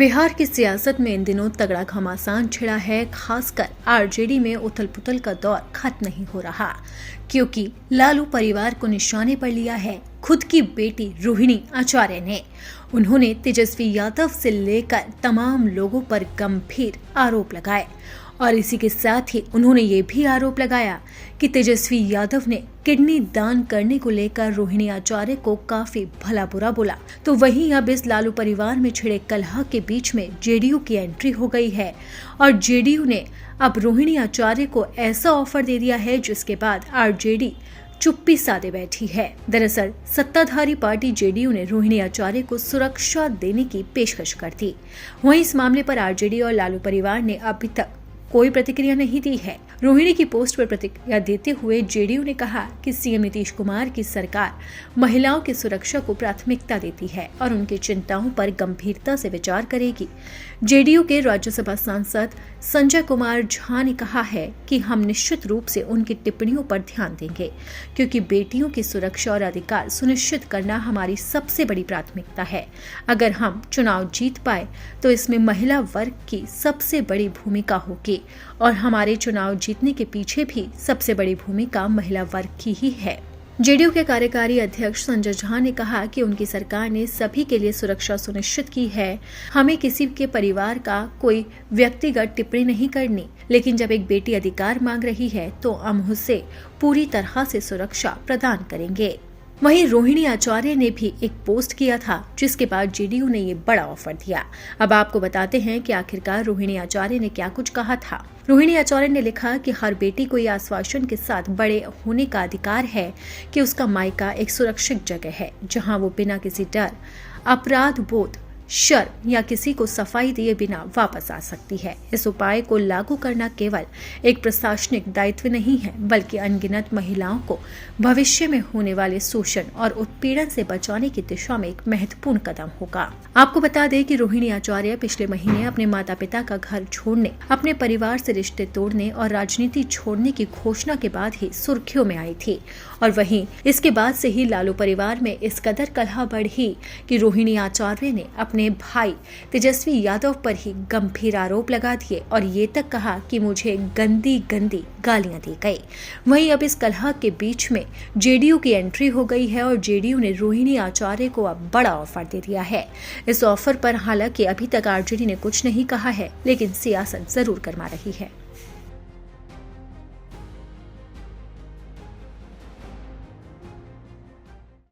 बिहार की सियासत में इन दिनों तगड़ा घमासान छिड़ा है। खासकर आरजेडी में उथल पुथल का दौर खत्म नहीं हो रहा, क्योंकि लालू परिवार को निशाने पर लिया है खुद की बेटी रोहिणी आचार्य ने। उन्होंने तेजस्वी यादव से लेकर तमाम लोगों पर गंभीर आरोप लगाए और इसी के साथ ही उन्होंने ये भी आरोप लगाया कि तेजस्वी यादव ने किडनी दान करने को लेकर रोहिणी आचार्य को काफी भला बुरा बोला। तो वहीं अब इस लालू परिवार में छिड़े कलह के बीच में जेडीयू की एंट्री हो गई है और जेडीयू ने अब रोहिणी आचार्य को ऐसा ऑफर दे दिया है जिसके बाद आरजेडी चुप्पी साधे बैठी है। दरअसल सत्ताधारी पार्टी जेडीयू ने रोहिणी आचार्य को सुरक्षा देने की पेशकश कर दी। वहीं इस मामले पर आरजेडी और लालू परिवार ने अभी तक कोई प्रतिक्रिया नहीं दी है। रोहिणी की पोस्ट पर प्रतिक्रिया देते हुए जेडीयू ने कहा कि सीएम नीतीश कुमार की सरकार महिलाओं की सुरक्षा को प्राथमिकता देती है और उनकी चिंताओं पर गंभीरता से विचार करेगी। जेडीयू के राज्यसभा सांसद संजय कुमार झा ने कहा है कि हम निश्चित रूप से उनकी टिप्पणियों पर ध्यान देंगे, क्योंकि बेटियों की सुरक्षा और अधिकार सुनिश्चित करना हमारी सबसे बड़ी प्राथमिकता है। अगर हम चुनाव जीत पाए तो इसमें महिला वर्ग की सबसे बड़ी भूमिका होगी और हमारे चुनाव जीतने के पीछे भी सबसे बड़ी भूमिका महिला वर्ग की ही है। जेडीयू के कार्यकारी अध्यक्ष संजय झा ने कहा कि उनकी सरकार ने सभी के लिए सुरक्षा सुनिश्चित की है। हमें किसी के परिवार का कोई व्यक्तिगत टिप्पणी नहीं करनी, लेकिन जब एक बेटी अधिकार मांग रही है तो हम उसे पूरी तरह से सुरक्षा प्रदान करेंगे। वहीं रोहिणी आचार्य ने भी एक पोस्ट किया था जिसके बाद जेडीयू ने ये बड़ा ऑफर दिया। अब आपको बताते हैं कि आखिरकार रोहिणी आचार्य ने क्या कुछ कहा था। रोहिणी आचार्य ने लिखा कि हर बेटी को यह आश्वासन के साथ बड़े होने का अधिकार है कि उसका मायका एक सुरक्षित जगह है, जहां वो बिना किसी डर, अपराध बोध, शर्म या किसी को सफाई दिए बिना वापस आ सकती है। इस उपाय को लागू करना केवल एक प्रशासनिक दायित्व नहीं है, बल्कि अनगिनत महिलाओं को भविष्य में होने वाले शोषण और उत्पीड़न से बचाने की दिशा में एक महत्वपूर्ण कदम होगा। आपको बता दें कि रोहिणी आचार्य पिछले महीने अपने माता पिता का घर छोड़ने, अपने परिवार से रिश्ते तोड़ने और राजनीति छोड़ने की घोषणा के बाद ही सुर्खियों में आई थी और वहीं इसके बाद से ही लालू परिवार में इस कदर कलह बढ़ी कि रोहिणी आचार्य ने अपने भाई तेजस्वी यादव पर ही गंभीर आरोप लगा दिए और ये तक कहा कि मुझे गंदी गंदी गालियां दी गई। वहीं अब इस कलह के बीच में जेडीयू की एंट्री हो गई है और जेडीयू ने रोहिणी आचार्य को अब बड़ा ऑफर दे दिया है। इस ऑफर पर हालांकि अभी तक आरजेडी ने कुछ नहीं कहा है, लेकिन सियासत जरूर गरमा रही है।